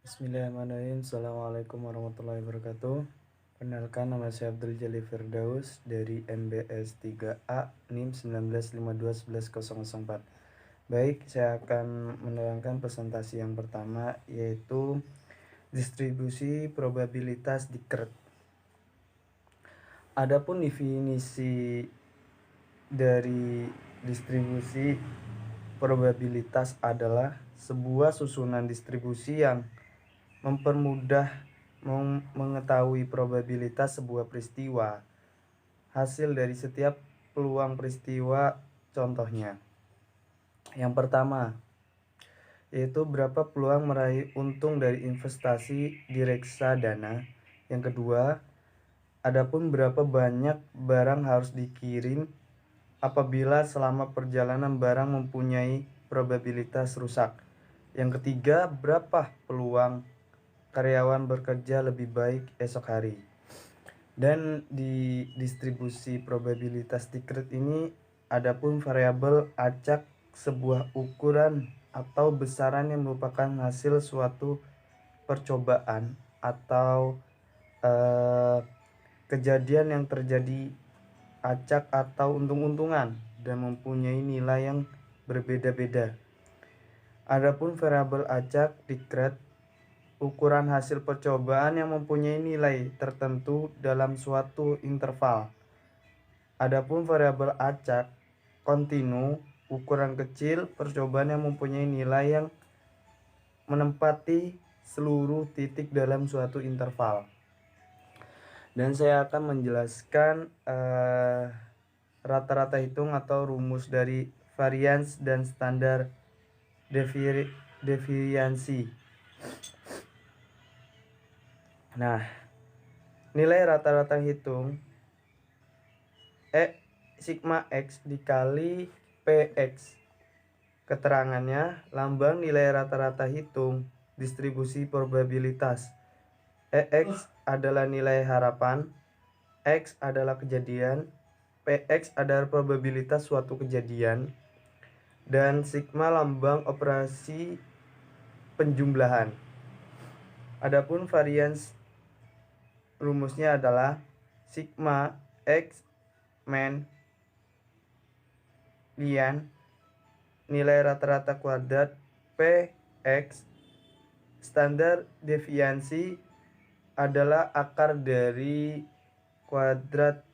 Bismillahirrahmanirrahim. Assalamualaikum warahmatullahi wabarakatuh. Kenalkan, nama saya Abdul Jalil Firdaus dari MBS 3A NIM 19521104. Baik, saya akan menerangkan presentasi yang pertama, yaitu distribusi probabilitas Dikert. Adapun definisi dari distribusi probabilitas adalah sebuah susunan distribusi yang mempermudah mengetahui probabilitas sebuah peristiwa, hasil dari setiap peluang peristiwa. Contohnya, yang pertama yaitu berapa peluang meraih untung dari investasi di reksadana. Yang kedua, adapun berapa banyak barang harus dikirim apabila selama perjalanan barang mempunyai probabilitas rusak. Yang ketiga, berapa peluang karyawan bekerja lebih baik esok hari. Dan di distribusi probabilitas Dikert ini adapun variabel acak sebuah ukuran atau besaran yang merupakan hasil suatu percobaan atau kejadian yang terjadi acak atau untung-untungan dan mempunyai nilai yang berbeda-beda. Adapun variabel acak Dikert ukuran hasil percobaan yang mempunyai nilai tertentu dalam suatu interval. Adapun variabel acak kontinu ukuran kecil percobaan yang mempunyai nilai yang menempati seluruh titik dalam suatu interval. Dan saya akan menjelaskan rata-rata hitung atau rumus dari varians dan standar deviansi. Nah, nilai rata-rata hitung sigma X dikali PX. Keterangannya, lambang nilai rata-rata hitung distribusi probabilitas. EX adalah nilai harapan, X adalah kejadian, PX adalah probabilitas suatu kejadian, dan sigma lambang operasi penjumlahan. Adapun varians rumusnya adalah sigma X men lian nilai rata-rata kuadrat PX. Standar deviansi adalah akar dari kuadrat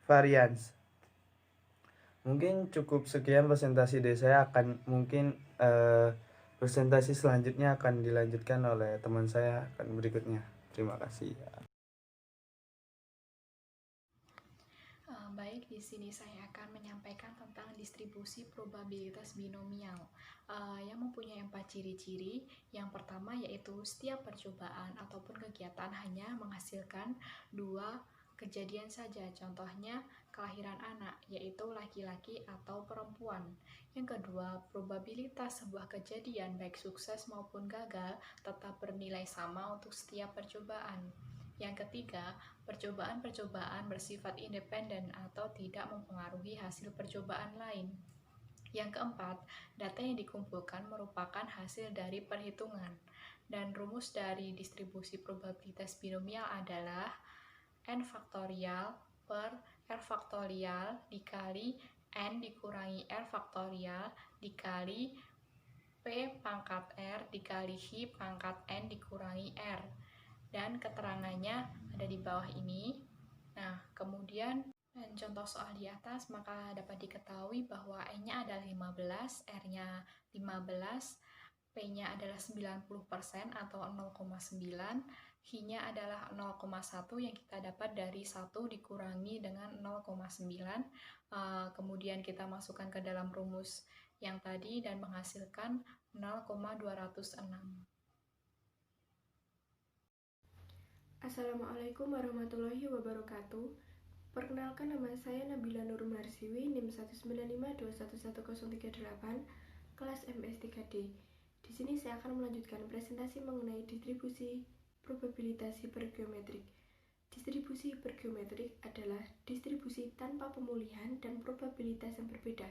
varians. Mungkin cukup sekian presentasi dari saya. Presentasi selanjutnya akan dilanjutkan oleh teman saya akan berikutnya. Terima kasih. Baik, di sini saya akan menyampaikan tentang distribusi probabilitas binomial yang mempunyai 4 ciri-ciri. Yang pertama yaitu setiap percobaan ataupun kegiatan hanya menghasilkan 2 kejadian saja. Contohnya kelahiran anak, yaitu laki-laki atau perempuan. Yang kedua, probabilitas sebuah kejadian baik sukses maupun gagal tetap bernilai sama untuk setiap percobaan. Yang ketiga, percobaan-percobaan bersifat independen atau tidak mempengaruhi hasil percobaan lain. Yang keempat, data yang dikumpulkan merupakan hasil dari perhitungan. Dan rumus dari distribusi probabilitas binomial adalah n faktorial per r faktorial dikali n dikurangi r faktorial dikali p pangkat r dikali hi pangkat n dikurangi r. Dan keterangannya ada di bawah ini. Nah, kemudian contoh soal di atas, maka dapat diketahui bahwa N-nya adalah 15, R-nya 15, P-nya adalah 90% atau 0,9, Hi-nya adalah 0,1 yang kita dapat dari 1 dikurangi dengan 0,9. Kemudian kita masukkan ke dalam rumus yang tadi dan menghasilkan 0,206. Assalamualaikum warahmatullahi wabarakatuh. Perkenalkan, nama saya Nabila Nur Marsiwi, NIM 195211038, kelas MS 3D. Di sini saya akan melanjutkan presentasi mengenai distribusi probabilitas hipergeometrik. Distribusi hipergeometrik adalah distribusi tanpa pemulihan dan probabilitas yang berbeda.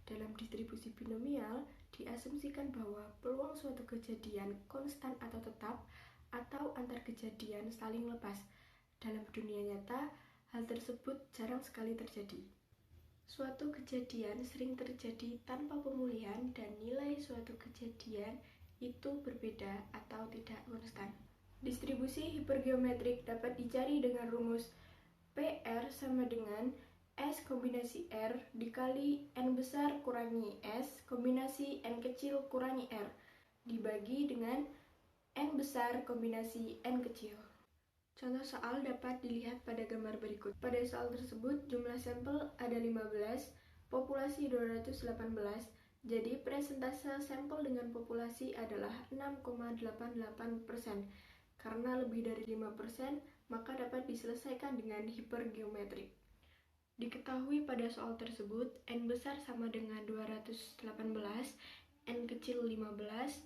Dalam distribusi binomial, diasumsikan bahwa peluang suatu kejadian konstan atau tetap atau antar kejadian saling lepas. Dalam dunia nyata, hal tersebut jarang sekali terjadi. Suatu kejadian sering terjadi tanpa pemulihan dan nilai suatu kejadian itu berbeda atau tidak konstan. Distribusi hipergeometrik dapat dicari dengan rumus PR sama dengan S kombinasi R dikali N besar kurangi S kombinasi N kecil kurangi R dibagi dengan N besar kombinasi N kecil. Contoh soal dapat dilihat pada gambar berikut. Pada soal tersebut jumlah sampel ada 15, populasi 218, jadi presentase sampel dengan populasi adalah 6,88%. Karena lebih dari 5%, maka dapat diselesaikan dengan hipergeometrik. Diketahui pada soal tersebut, N besar sama dengan 218, N kecil 15,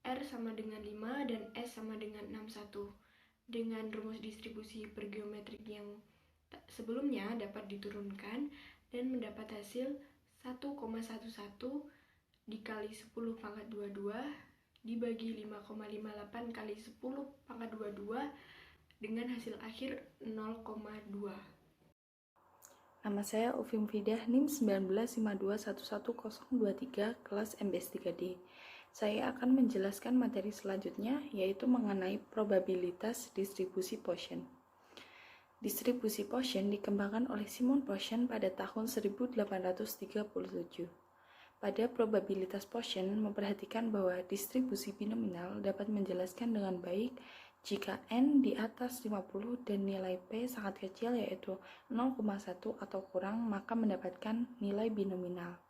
R sama dengan 5, dan S sama dengan 61. Dengan rumus distribusi hipergeometrik yang sebelumnya dapat diturunkan dan mendapat hasil 1,11 dikali 10 pangkat 22 dibagi 5,58 kali 10 pangkat 22 dengan hasil akhir 0,2. Nama saya Ufim Fidah, NIM 1952111023, kelas MBS 3D. Saya akan menjelaskan materi selanjutnya, yaitu mengenai probabilitas distribusi Poisson. Distribusi Poisson dikembangkan oleh Simon Poisson pada tahun 1837. Pada probabilitas Poisson memperhatikan bahwa distribusi binominal dapat menjelaskan dengan baik jika N di atas 50 dan nilai P sangat kecil yaitu 0,1 atau kurang, maka mendapatkan nilai binominal.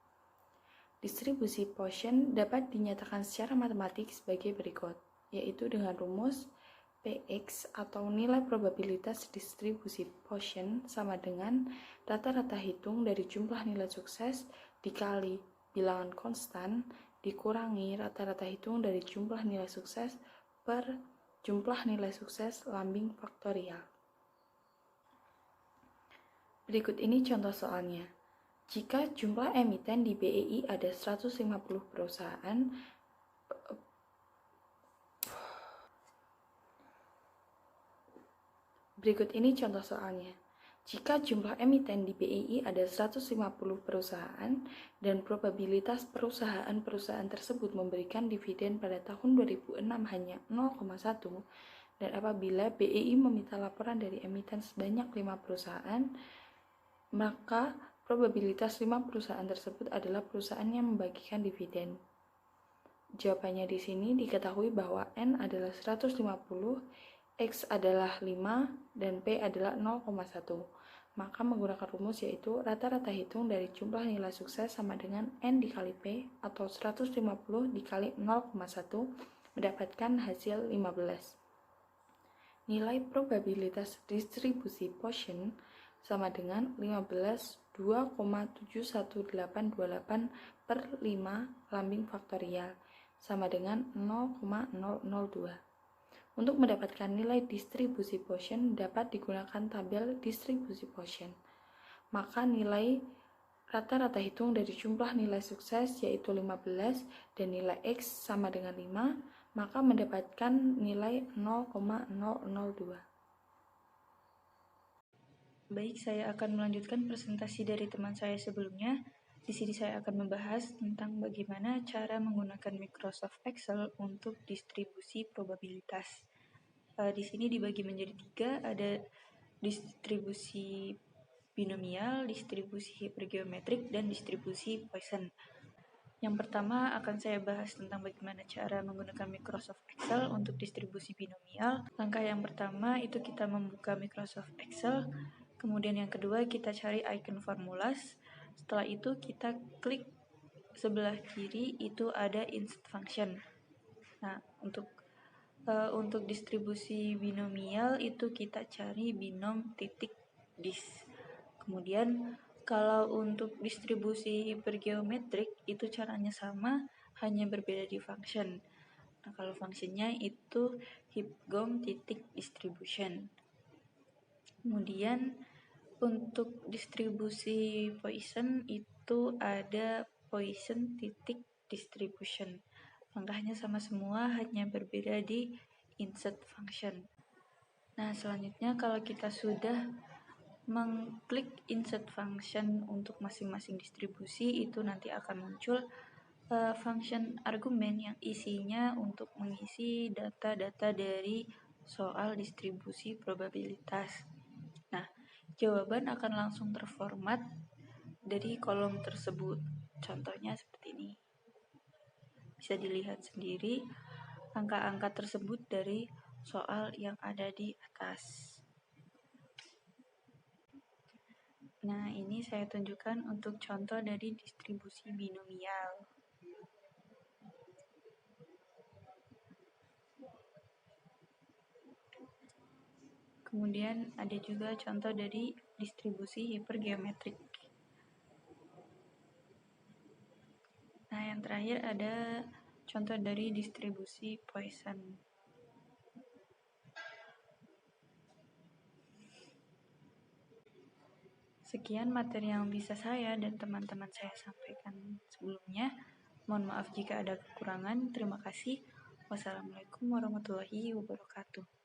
Distribusi Poisson dapat dinyatakan secara matematik sebagai berikut, yaitu dengan rumus Px atau nilai probabilitas distribusi Poisson sama dengan rata-rata hitung dari jumlah nilai sukses dikali bilangan konstan dikurangi rata-rata hitung dari jumlah nilai sukses per jumlah nilai sukses lambing faktorial. Berikut ini contoh soalnya. Jika jumlah emiten di BEI ada 150 perusahaan, Berikut ini contoh soalnya. Jika jumlah emiten di BEI ada 150 perusahaan dan probabilitas perusahaan-perusahaan tersebut memberikan dividen pada tahun 2006 hanya 0,1 dan apabila BEI meminta laporan dari emiten sebanyak 5 perusahaan, maka probabilitas 5 perusahaan tersebut adalah perusahaan yang membagikan dividen. Jawabannya di sini diketahui bahwa N adalah 150, X adalah 5, dan P adalah 0,1. Maka menggunakan rumus yaitu rata-rata hitung dari jumlah nilai sukses sama dengan N dikali P atau 150 dikali 0,1 mendapatkan hasil 15. Nilai probabilitas distribusi Poisson sama dengan 15 2,71828 per 5 lambing faktorial sama dengan 0,002. Untuk mendapatkan nilai distribusi Poisson dapat digunakan tabel distribusi Poisson. Maka nilai rata-rata hitung dari jumlah nilai sukses yaitu 15 dan nilai X sama dengan 5, maka mendapatkan nilai 0,002. Baik, saya akan melanjutkan presentasi dari teman saya sebelumnya. Di sini saya akan membahas tentang bagaimana cara menggunakan Microsoft Excel untuk distribusi probabilitas. Di sini dibagi menjadi 3, ada distribusi binomial, distribusi hipergeometrik, dan distribusi Poisson. Yang pertama akan saya bahas tentang bagaimana cara menggunakan Microsoft Excel untuk distribusi binomial. Langkah yang pertama itu kita membuka Microsoft Excel. Kemudian yang kedua kita cari icon formulas. Setelah itu kita klik sebelah kiri itu ada insert function. Nah, untuk distribusi binomial itu kita cari binom titik dis. Kemudian kalau untuk distribusi hipergeometrik itu caranya sama, hanya berbeda di function. Nah, kalau functionnya itu hipgom titik distribution. Kemudian untuk distribusi Poisson itu itu ada Poisson titik distribution. Langkahnya sama semua, hanya berbeda di insert function. Nah, selanjutnya kalau kita sudah mengklik insert function untuk masing-masing distribusi, itu nanti akan muncul function argumen yang isinya untuk mengisi data-data dari soal distribusi probabilitas. Nah, jawaban akan langsung terformat dari kolom tersebut. Contohnya seperti ini. Bisa dilihat sendiri angka-angka tersebut dari soal yang ada di atas. Nah, ini saya tunjukkan untuk contoh dari distribusi binomial. Kemudian ada juga contoh dari distribusi hipergeometrik. Nah, yang terakhir ada contoh dari distribusi Poisson. Sekian materi yang bisa saya dan teman-teman saya sampaikan sebelumnya. Mohon maaf jika ada kekurangan. Terima kasih. Wassalamualaikum warahmatullahi wabarakatuh.